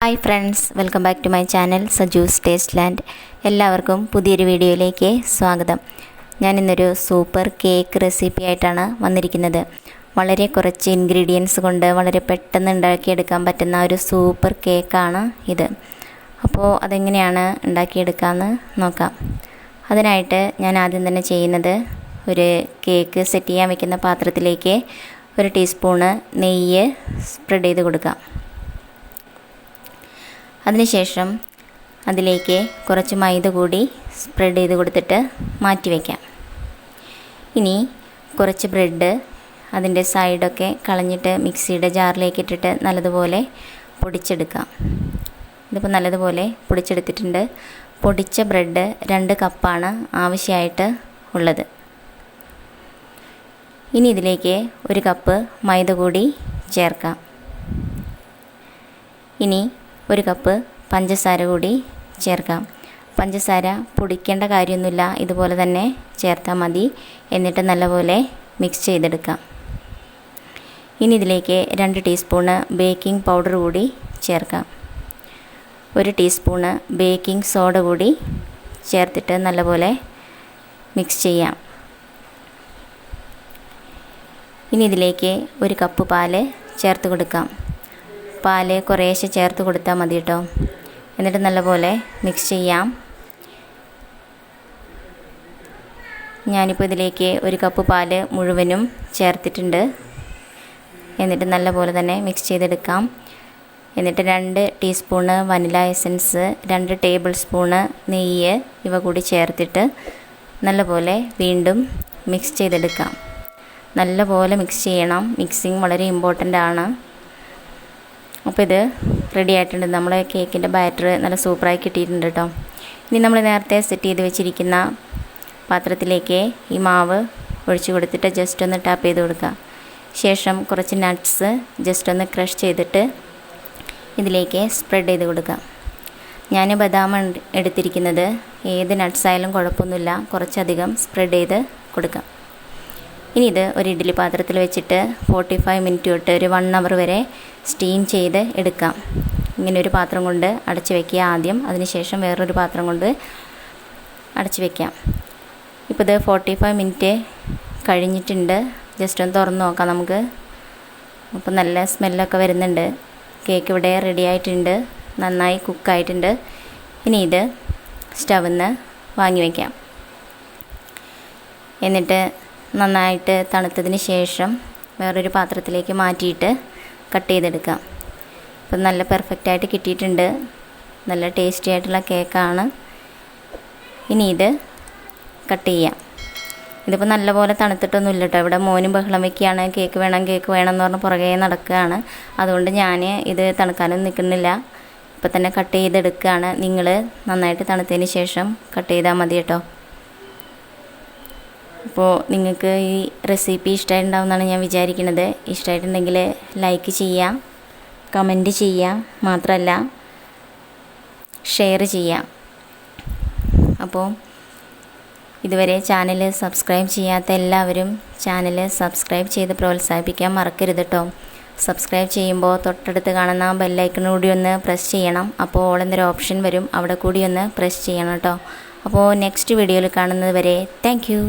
Hi friends, welcome back to my channel SajuS TastelanD. എല്ലാവർക്കും പുതിയൊരു വീഡിയോയിലേക്ക് സ്വാഗതം. ഞാൻ ഇന്നൊരു സൂപ്പർ കേക്ക് റെസിപ്പി ആയിട്ടാണ് വന്നിരിക്കുന്നത്. വളരെ കുറച്ച് ഇൻഗ്രീഡിയൻസ് കൊണ്ട് വളരെ പെട്ടെന്ന് ഉണ്ടാക്കിയെടുക്കാൻ പറ്റുന്ന ഒരു സൂപ്പർ കേക്കാണ് ഇത്. അപ്പോൾ അതെങ്ങനെയാണ് ഉണ്ടാക്കിയെടുക്കാമെന്ന് നോക്കാം. അതിനായിട്ട് ഞാൻ ആദ്യം തന്നെ ചെയ്യുന്നത്, ഒരു കേക്ക് സെറ്റ് ചെയ്യാൻ വെക്കുന്ന പാത്രത്തിലേക്ക് 1 ടീസ്പൂണ് നെയ്യ് സ്പ്രെഡ് ചെയ്ത് കൊടുക്കാം. അതിനുശേഷം അതിലേക്ക് കുറച്ച് മൈദ കൂടി സ്പ്രെഡ് ചെയ്ത് കൊടുത്തിട്ട് മാറ്റി വയ്ക്കാം. ഇനി കുറച്ച് ബ്രെഡ് അതിൻ്റെ സൈഡൊക്കെ കളഞ്ഞിട്ട് മിക്സിയുടെ ജാറിലേക്ക് ഇട്ടിട്ട് നല്ലതുപോലെ പൊടിച്ചെടുക്കാം. ഇതിപ്പോൾ നല്ലതുപോലെ പൊടിച്ചെടുത്തിട്ടുണ്ട്. പൊടിച്ച ബ്രെഡ് 2 കപ്പാണ് ആവശ്യമായിട്ട് ഉള്ളത്. ഇനി ഇതിലേക്ക് 1 കപ്പ് മൈദ കൂടി ചേർക്കാം. ഇനി 1 കപ്പ് പഞ്ചസാര കൂടി ചേർക്കാം. പഞ്ചസാര പൊടിക്കേണ്ട കാര്യമൊന്നുമില്ല, ഇതുപോലെ തന്നെ ചേർത്താൽ മതി. എന്നിട്ട് നല്ലപോലെ മിക്സ് ചെയ്തെടുക്കാം. ഇനി ഇതിലേക്ക് 2 ടീസ്പൂണ് ബേക്കിംഗ് പൗഡർ കൂടി ചേർക്കാം. 1 ടീസ്പൂണ് ബേക്കിംഗ് സോഡ കൂടി ചേർത്തിട്ട് നല്ലപോലെ മിക്സ് ചെയ്യാം. ഇനി ഇതിലേക്ക് 1 കപ്പ് പാല് ചേർത്ത് കൊടുക്കാം. പാല് കുറേശ്ശെ ചേർത്ത് കൊടുത്താൽ മതി കേട്ടോ. എന്നിട്ട് നല്ലപോലെ മിക്സ് ചെയ്യാം. ഞാനിപ്പോൾ ഇതിലേക്ക് 1 കപ്പ് പാല് മുഴുവനും ചേർത്തിട്ടുണ്ട്. എന്നിട്ട് നല്ലപോലെ തന്നെ മിക്സ് ചെയ്തെടുക്കാം. എന്നിട്ട് 2 teaspoon vanilla essence, 2 table spoon നെയ്യ് ഇവ കൂടി ചേർത്തിട്ട് നല്ലപോലെ വീണ്ടും മിക്സ് ചെയ്തെടുക്കാം. നല്ലപോലെ മിക്സ് ചെയ്യണം. മിക്സിങ് വളരെ ഇമ്പോർട്ടൻ്റ് ആണ്. അപ്പോൾ ഇത് റെഡി ആയിട്ടുണ്ട്. നമ്മുടെ കേക്കിൻ്റെ ബാറ്റർ നല്ല സൂപ്പറായി കിട്ടിയിട്ടുണ്ട് കേട്ടോ. ഇനി നമ്മൾ നേരത്തെ സെറ്റ് ചെയ്ത് വെച്ചിരിക്കുന്ന പാത്രത്തിലേക്ക് ഈ മാവ് ഒഴിച്ച് കൊടുത്തിട്ട് ജസ്റ്റ് ഒന്ന് ടാപ്പ് ചെയ്ത് കൊടുക്കുക. ശേഷം കുറച്ച് നട്ട്സ് ജസ്റ്റ് ഒന്ന് ക്രഷ് ചെയ്തിട്ട് ഇതിലേക്ക് സ്പ്രെഡ് ചെയ്ത് കൊടുക്കുക. ഞാൻ ബദാം എടുത്തിരിക്കുന്നത്. ഏത് നട്ട്സ് ആയാലും കുഴപ്പമൊന്നുമില്ല, കുറച്ചധികം സ്പ്രെഡ് ചെയ്ത് കൊടുക്കാം. ഇനി ഇത് ഒരു ഇഡ്ഡലി പാത്രത്തിൽ വെച്ചിട്ട് 45 മിനിറ്റ് തൊട്ട് ഒരു 1 അവർ വരെ സ്റ്റീം ചെയ്ത് എടുക്കാം. ഇങ്ങനെ ഒരു പാത്രം കൊണ്ട് അടച്ച് വയ്ക്കുക ആദ്യം. അതിനുശേഷം വേറൊരു പാത്രം കൊണ്ട് അടച്ച് വയ്ക്കാം. ഇപ്പോൾ ഇത് 45 മിനിറ്റ് കഴിഞ്ഞിട്ടുണ്ട്. ജസ്റ്റ് ഒന്ന് തുറന്ന് നോക്കാം നമുക്ക്. അപ്പോൾ നല്ല സ്മെല്ലൊക്കെ വരുന്നുണ്ട്. കേക്ക് ഇവിടെ റെഡി ആയിട്ടുണ്ട്, നന്നായി കുക്കായിട്ടുണ്ട്. ഇനി ഇത് സ്റ്റവിൽ നിന്ന് വാങ്ങി വയ്ക്കാം. എന്നിട്ട് നന്നായിട്ട് തണുത്തതിന് ശേഷം വേറൊരു പാത്രത്തിലേക്ക് മാറ്റിയിട്ട് കട്ട് ചെയ്തെടുക്കാം. അപ്പം നല്ല പെർഫെക്റ്റായിട്ട് കിട്ടിയിട്ടുണ്ട്. നല്ല ടേസ്റ്റി ആയിട്ടുള്ള കേക്കാണ്. ഇനി ഇത് കട്ട് ചെയ്യാം. ഇതിപ്പോൾ നല്ലപോലെ തണുത്തിട്ടൊന്നുമില്ല കേട്ടോ. ഇവിടെ മോനും ബഹളം വയ്ക്കുകയാണ്, കേക്ക് വേണം എന്ന് പറഞ്ഞ് പുറകെ നടക്കുകയാണ്. അതുകൊണ്ട് ഞാൻ ഇത് തണുക്കാനൊന്നും നിൽക്കുന്നില്ല, ഇപ്പം തന്നെ കട്ട് ചെയ്തെടുക്കുകയാണ്. നിങ്ങൾ നന്നായിട്ട് തണുത്തതിന് ശേഷം കട്ട് ചെയ്താൽ മതി കേട്ടോ. അപ്പോൾ നിങ്ങൾക്ക് ഈ റെസിപ്പി ഇഷ്ടമായിട്ടുണ്ടാവുമെന്നാണ് ഞാൻ വിചാരിക്കുന്നത്. ഇഷ്ടമായിട്ടുണ്ടെങ്കിൽ ലൈക്ക് ചെയ്യുക, കമൻറ്റ് ചെയ്യുക, മാത്രമല്ല ഷെയർ ചെയ്യുക. അപ്പോൾ ഇതുവരെ ചാനൽ സബ്സ്ക്രൈബ് ചെയ്യാത്ത എല്ലാവരും ചാനൽ സബ്സ്ക്രൈബ് ചെയ്ത് പ്രോത്സാഹിപ്പിക്കാൻ മറക്കരുത് കേട്ടോ. സബ്സ്ക്രൈബ് ചെയ്യുമ്പോൾ തൊട്ടടുത്ത് കാണുന്ന ബെല്ലൈക്കൺ കൂടി ഒന്ന് പ്രസ് ചെയ്യണം. അപ്പോൾ ഓൾ എന്നൊരു ഓപ്ഷൻ വരും, അവിടെ കൂടി ഒന്ന് പ്രസ് ചെയ്യണം കേട്ടോ. അപ്പോൾ നെക്സ്റ്റ് വീഡിയോയിൽ കാണുന്നത് വരെ താങ്ക് യു.